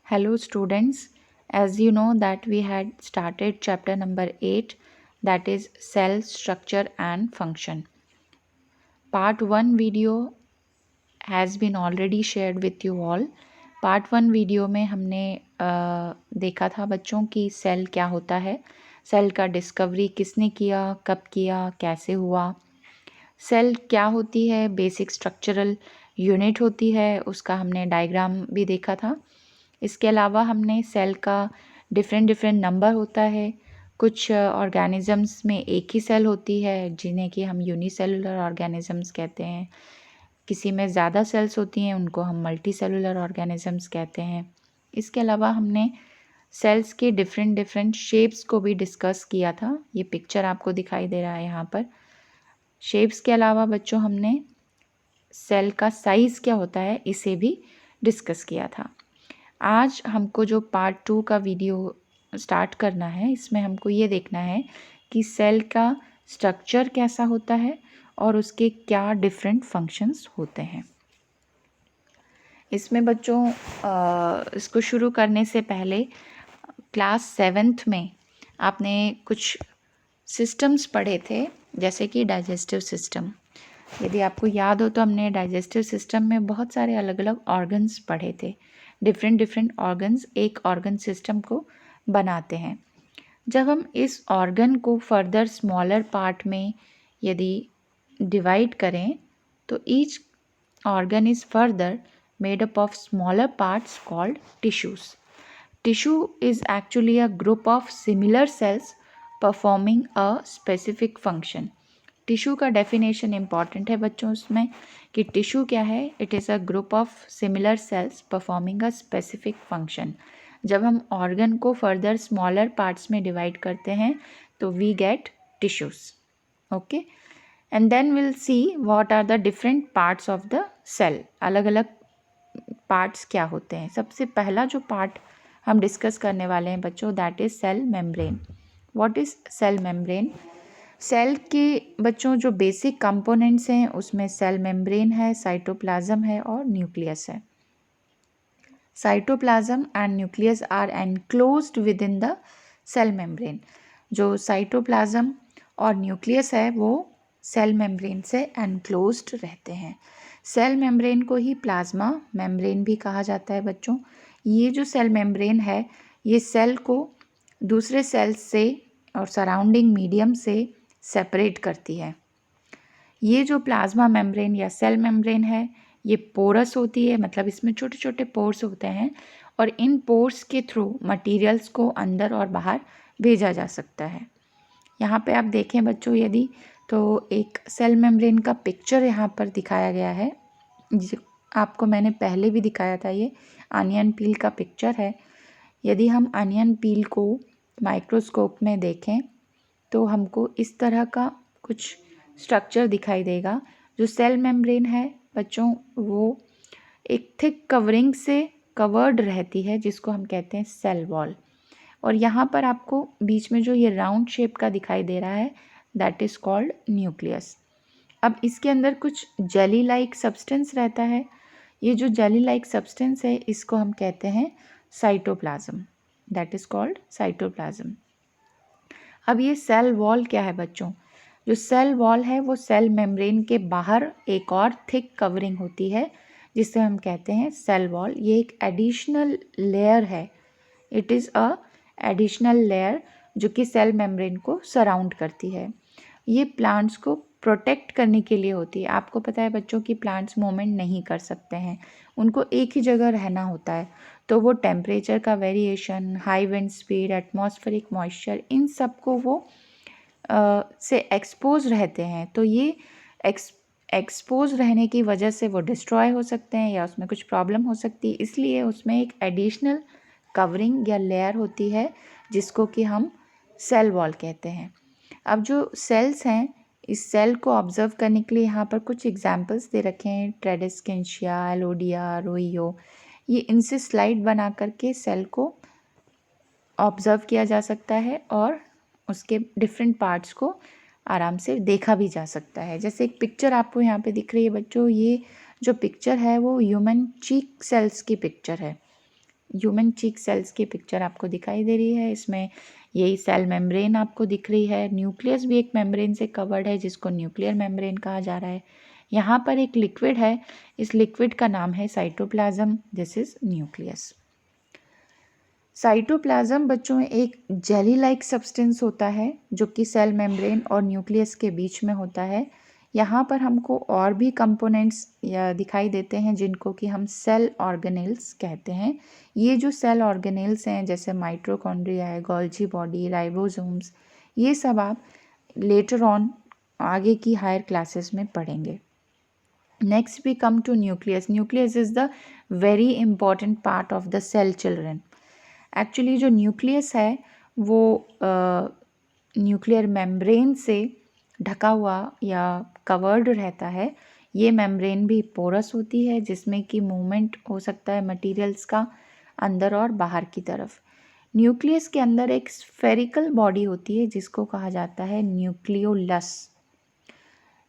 Hello students, as you know that we had started chapter number 8, that is cell structure and function. Part 1 video has been already shared with you all. Part 1 video में हमने देखा था बच्चों की cell क्या होता है, cell का डिस्कवरी किसने किया, कब किया, कैसे हुआ, सेल क्या होती है, बेसिक स्ट्रक्चरल यूनिट होती है, उसका हमने डायग्राम भी देखा था। इसके अलावा हमने सेल का डिफरेंट नंबर होता है। कुछ ऑर्गेनिजम्स में एक ही सेल होती है जिन्हें कि हम यूनिसेलुलर ऑर्गेनिजम्स कहते हैं। किसी में ज़्यादा सेल्स होती हैं, उनको हम मल्टी सेलुलर ऑर्गेनिजम्स कहते हैं। इसके अलावा हमने सेल्स के डिफरेंट शेप्स को भी डिस्कस किया था। ये पिक्चर आपको दिखाई दे रहा है यहाँ पर। शेप्स के अलावा बच्चों हमने सेल का साइज़ क्या होता है इसे भी डिस्कस किया था। आज हमको जो पार्ट 2 का वीडियो स्टार्ट करना है, इसमें हमको ये देखना है कि सेल का स्ट्रक्चर कैसा होता है और उसके क्या डिफरेंट फंक्शंस होते हैं। इसमें बच्चों इसको शुरू करने से पहले क्लास 7th में आपने कुछ सिस्टम्स पढ़े थे, जैसे कि डाइजेस्टिव सिस्टम। यदि आपको याद हो तो हमने डाइजेस्टिव सिस्टम में बहुत सारे अलग अलग ऑर्गन्स पढ़े थे। डिफरेंट ऑर्गन्स एक ऑर्गन सिस्टम को बनाते हैं। जब हम इस ऑर्गन को फर्दर स्मॉलर पार्ट में यदि डिवाइड करें तो each organ is further made up of smaller parts called tissues. Tissue is actually a group of similar cells performing a specific function. Tissue का डेफिनेशन इम्पॉर्टेंट है बच्चों उसमें कि टिश्यू क्या है। It is a group of similar cells performing a specific function. जब हम organ को फर्दर स्मॉलर पार्ट्स में डिवाइड करते हैं तो we get tissues. Okay, and then will see what are the different parts of the cell. अलग अलग parts क्या होते हैं। सबसे पहला जो पार्ट हम डिस्कस करने वाले हैं बच्चों, that is cell membrane. What is cell membrane? Cell के बच्चों जो बेसिक कंपोनेंट्स हैं उसमें सेल मेम्ब्रेन है, साइटोप्लाज्म है और न्यूक्लियस है। Cytoplasm and nucleus are enclosed within the cell membrane. जो साइटोप्लाज्म और न्यूक्लियस है वो सेल मेम्ब्रेन से एनक्लोज्ड रहते हैं। सेल मेम्ब्रेन को ही प्लाज्मा मेम्ब्रेन भी कहा जाता है बच्चों। ये जो सेल मेम्ब्रेन है ये सेल को दूसरे सेल्स से और सराउंडिंग मीडियम से सेपरेट करती है। ये जो प्लाज्मा मेम्ब्रेन या सेल मेम्ब्रेन है ये पोरस होती है, मतलब इसमें छोटे छोटे पोर्स होते हैं और इन पोर्स के थ्रू मटेरियल्स को अंदर और बाहर भेजा जा सकता है। यहाँ पे आप देखें बच्चों यदि तो एक सेल मेम्ब्रेन का पिक्चर यहाँ पर दिखाया गया है। आपको मैंने पहले भी दिखाया था, ये अनियन पील का पिक्चर है। यदि हम अनियन पील को माइक्रोस्कोप में देखें तो हमको इस तरह का कुछ स्ट्रक्चर दिखाई देगा। जो सेल मेम्ब्रेन है बच्चों वो एक थिक कवरिंग से कवर्ड रहती है जिसको हम कहते हैं सेल वॉल। और यहाँ पर आपको बीच में जो ये राउंड शेप का दिखाई दे रहा है दैट इज़ कॉल्ड न्यूक्लियस। अब इसके अंदर कुछ जेली लाइक सब्सटेंस रहता है। ये जो जेली लाइक सब्सटेंस है इसको हम कहते हैं cytoplasm, that is called cytoplasm. अब ये सेल वॉल क्या है बच्चों? जो सेल वॉल है वो सेल मेम्ब्रेन के बाहर एक और थिक कवरिंग होती है जिसे हम कहते हैं सेल वॉल। ये एक एडिशनल लेयर है। It is a additional layer जो कि सेल मेम्ब्रेन को सराउंड करती है। ये प्लांट्स को प्रोटेक्ट करने के लिए होती है। आपको पता है बच्चों कि प्लांट्स मूवमेंट नहीं कर सकते हैं, उनको एक ही जगह रहना होता है। तो वो टेम्परेचर का variation, high wind speed, atmospheric moisture, इन सब को वो से एक्सपोज रहते हैं। तो ये एक्सपोज रहने की वजह से वो डिस्ट्रॉय हो सकते हैं या उसमें कुछ प्रॉब्लम हो सकती है। इसलिए उसमें एक एडिशनल कवरिंग या लेयर होती है जिसको कि हम सेल वॉल कहते हैं। अब जो सेल्स हैं इस सेल को ऑब्जर्व करने के लिए यहाँ पर कुछ एग्जाम्पल्स दे रखे हैं, ट्रेडिस्केंशिया, एलोडिया, रोइयो। ये इनसे स्लाइड बना करके सेल को ऑब्जर्व किया जा सकता है और उसके डिफरेंट पार्ट्स को आराम से देखा भी जा सकता है। जैसे एक पिक्चर आपको यहाँ पे दिख रही है बच्चों, ये जो पिक्चर है वो ह्यूमन चीक सेल्स की पिक्चर है। ह्यूमन चीक सेल्स की पिक्चर आपको दिखाई दे रही है। इसमें यही सेल मेम्ब्रेन आपको दिख रही है। न्यूक्लियस भी एक मेम्ब्रेन से कवर्ड है जिसको न्यूक्लियर मेम्ब्रेन कहा जा रहा है। यहाँ पर एक लिक्विड है, इस लिक्विड का नाम है cytoplasm. This is nucleus. Cytoplasm बच्चों एक जेली लाइक सब्सटेंस होता है जो कि सेल मेम्ब्रेन और न्यूक्लियस के बीच में होता है। यहाँ पर हमको और भी कंपोनेंट्स दिखाई देते हैं जिनको कि हम सेल ऑर्गेनेल्स कहते हैं। ये जो सेल ऑर्गेनेल्स हैं जैसे माइटोकॉन्ड्रिया है, गोल्जी बॉडी, राइबोसोम्स, ये सब आप लेटर ऑन आगे की हायर क्लासेस में पढ़ेंगे। Next we come to nucleus. Nucleus is the very important part of the cell children. Actually जो न्यूक्लियस है वो न्यूक्लियर मेम्ब्रेन से ढका हुआ या कवर्ड रहता है। ये मेम्ब्रेन भी पोरस होती है जिसमें कि मूवमेंट हो सकता है मटेरियल्स का अंदर और बाहर की तरफ। न्यूक्लियस के अंदर एक स्फेरिकल बॉडी होती है जिसको कहा जाता है न्यूक्लियोलस।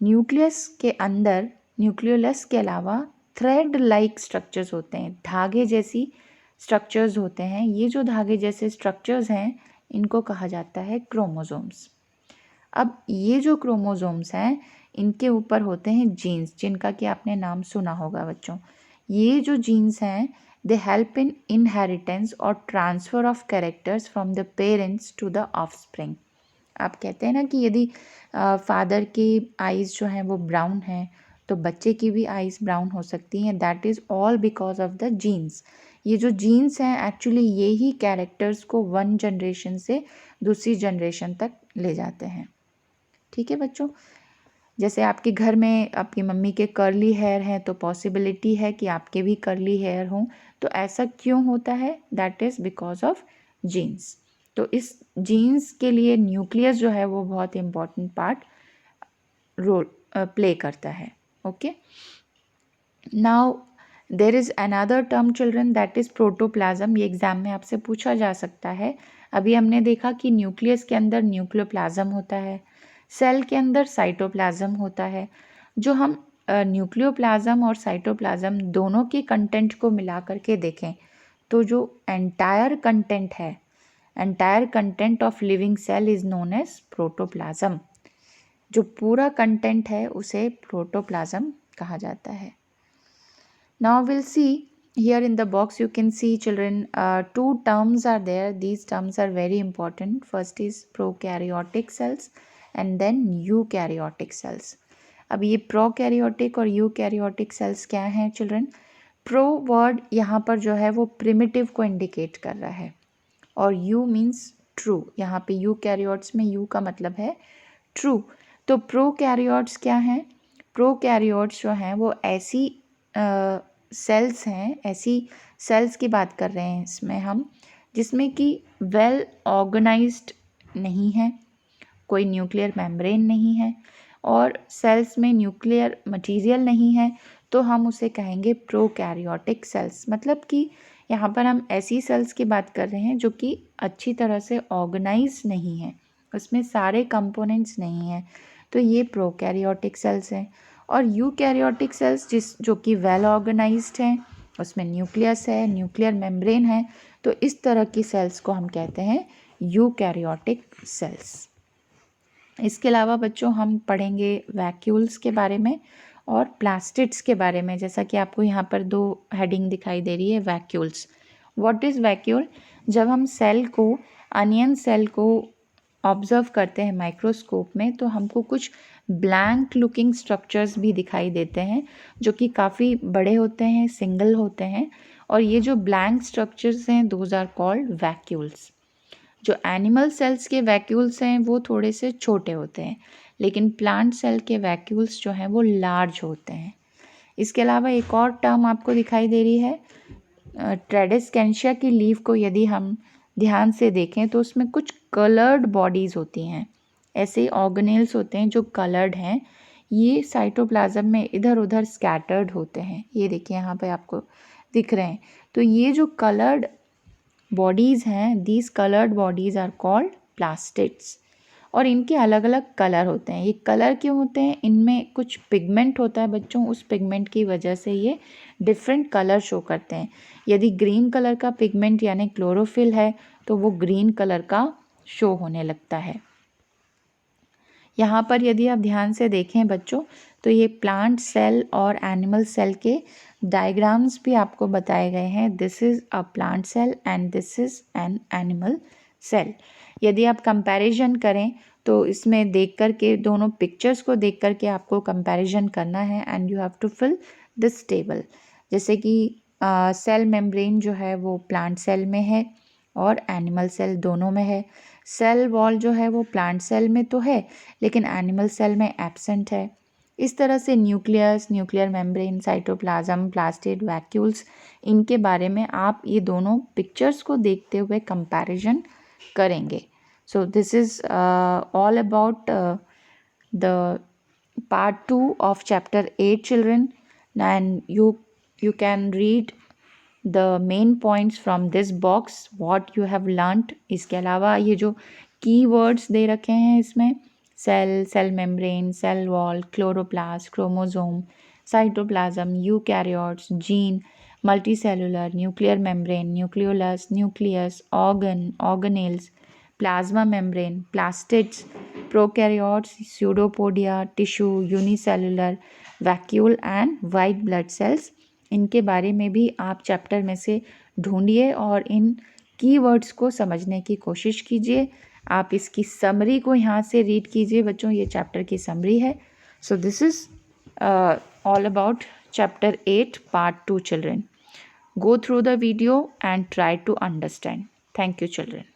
न्यूक्लियस के अंदर न्यूक्लियोलस के अलावा थ्रेड लाइक स्ट्रक्चर्स होते हैं, धागे जैसी स्ट्रक्चर्स होते हैं। ये जो धागे जैसे स्ट्रक्चर्स हैं इनको कहा जाता है क्रोमोसोम्स। अब ये जो क्रोमोसोम्स हैं इनके ऊपर होते हैं जीन्स, जिनका कि आपने नाम सुना होगा बच्चों। ये जो जीन्स हैं दे हेल्प इन इनहेरिटेंस और transfer of characters from the parents to the offspring. आप कहते हैं ना कि यदि फादर की आइज़ जो हैं वो ब्राउन हैं तो बच्चे की भी आइज़ ब्राउन हो सकती हैं। That is all because of the genes. ये जो जीन्स हैं एक्चुअली ये ही कैरेक्टर्स को वन जनरेशन से दूसरी जनरेशन तक ले जाते हैं। ठीक है बच्चों, जैसे आपके घर में आपकी मम्मी के कर्ली हेयर हैं तो पॉसिबिलिटी है कि आपके भी कर्ली हेयर हों। तो ऐसा क्यों होता है? That is because of genes. तो इस जीन्स के लिए न्यूक्लियस जो है वो बहुत इम्पॉर्टेंट पार्ट रोल प्ले करता है। Okay, now there is another term children that is protoplasm. ये एग्जाम में आपसे पूछा जा सकता है। अभी हमने देखा कि न्यूक्लियस के अंदर न्यूक्लियोप्लाज्म होता है, सेल के अंदर साइटोप्लाज्म होता है। जो हम न्यूक्लियोप्लाज्म और साइटोप्लाज्म दोनों के कंटेंट को मिला करके देखें तो जो एंटायर कंटेंट है, entire content of living cell is known as protoplasm. जो पूरा कंटेंट है उसे प्रोटोप्लाज्म कहा जाता है। Now we'll see here in the box you can see children two terms are there. These terms are very important. First is prokaryotic cells and then eukaryotic cells. अब ये prokaryotic और eukaryotic cells क्या हैं children? Pro word यहाँ पर जो है वो primitive को indicate कर रहा है और U means true। यहाँ पे eukaryotes में U का मतलब है true। तो prokaryotes क्या हैं? prokaryotes जो हैं वो ऐसी सेल्स हैं, ऐसी सेल्स की बात कर रहे हैं इसमें हम जिसमें कि वेल ऑर्गेनाइज्ड नहीं है, कोई न्यूक्लियर मेम्ब्रेन नहीं है और सेल्स में न्यूक्लियर मटेरियल नहीं है, तो हम उसे कहेंगे प्रोकैरियोटिक सेल्स। मतलब कि यहाँ पर हम ऐसी सेल्स की बात कर रहे हैं जो कि अच्छी तरह से ऑर्गेनाइज नहीं है, उसमें सारे कंपोनेंट्स नहीं हैं, तो ये प्रोकैरियोटिक सेल्स हैं। और यूकैरियोटिक सेल्स जो कि वेल ऑर्गेनाइज्ड हैं, उसमें न्यूक्लियस है, न्यूक्लियर मेम्ब्रेन है, तो इस तरह की सेल्स को हम कहते हैं यूकैरियोटिक सेल्स। इसके अलावा बच्चों हम पढ़ेंगे वैक्यूल्स के बारे में और प्लास्टिड्स के बारे में। जैसा कि आपको यहाँ पर दो हेडिंग दिखाई दे रही है, वैक्यूल्स। What is vacuole? जब हम सेल को, अनियन सेल को ऑब्जर्व करते हैं माइक्रोस्कोप में तो हमको कुछ ब्लैंक लुकिंग स्ट्रक्चर्स भी दिखाई देते हैं जो कि काफ़ी बड़े होते हैं, सिंगल होते हैं, और ये जो ब्लैंक स्ट्रक्चर्स हैं दोज आर कॉल्ड वैक्यूल्स। जो एनिमल सेल्स के वैक्यूल्स हैं वो थोड़े से छोटे होते हैं, लेकिन प्लांट सेल के वैक्यूल्स जो हैं वो लार्ज होते हैं। इसके अलावा एक और टर्म आपको दिखाई दे रही है, ट्रेडेस्केंशिया की लीफ को यदि हम ध्यान से देखें तो उसमें कुछ कलर्ड बॉडीज़ होती हैं, ऐसे ऑर्गेनेल्स होते हैं जो कलर्ड हैं। ये साइटोप्लाज्म में इधर उधर स्कैटर्ड होते हैं, ये देखिए यहाँ पे आपको दिख रहे हैं। तो ये जो कलर्ड बॉडीज़ हैं, these coloured bodies are called plastids. और इनके अलग अलग कलर होते हैं। ये कलर क्यों होते हैं? इनमें कुछ पिगमेंट होता है बच्चों, उस पिगमेंट की वजह से ये डिफरेंट कलर शो करते हैं। यदि ग्रीन कलर का पिगमेंट यानी क्लोरोफिल है तो वो ग्रीन कलर का शो होने लगता है। यहाँ पर यदि आप ध्यान से देखें बच्चों तो ये प्लांट सेल और एनिमल सेल के डायग्राम्स भी आपको बताए गए हैं। This is a plant cell and this is an animal cell. यदि आप कंपैरिजन करें तो इसमें देख कर के, दोनों पिक्चर्स को देख कर के आपको कंपैरिजन करना है and you have to fill this table. जैसे कि सेल मेम्ब्रेन जो है वो प्लांट सेल में है और एनिमल सेल दोनों में है। सेल वॉल जो है वो प्लांट सेल में तो है लेकिन एनिमल सेल में एब्सेंट है। इस तरह से nucleus, nuclear membrane, cytoplasm, plastid, vacuoles, इनके बारे में आप ये दोनों पिक्चर्स को देखते हुए कंपैरिजन करेंगे। So this is all about the part 2 of chapter 8 children, and you can read the main points from this box what you have learnt। इसके अलावा ये जो keywords दे रखे हैं इसमें cell, cell membrane, cell wall, chloroplast, chromosome, cytoplasm, eukaryotes, gene, multicellular, nuclear membrane, nucleolus, nucleus, organ, organelles, plasma membrane, plastids, prokaryotes, pseudopodia, tissue, unicellular, vacuole and white blood cells, इनके बारे में भी आप चैप्टर में से ढूंढिए और इन कीवर्ड्स को समझने की कोशिश कीजिए। आप इसकी समरी को यहाँ से रीड कीजिए बच्चों, ये चैप्टर की समरी है। So this is all about chapter 8 part 2 children. Go through the video and try to understand. Thank you children.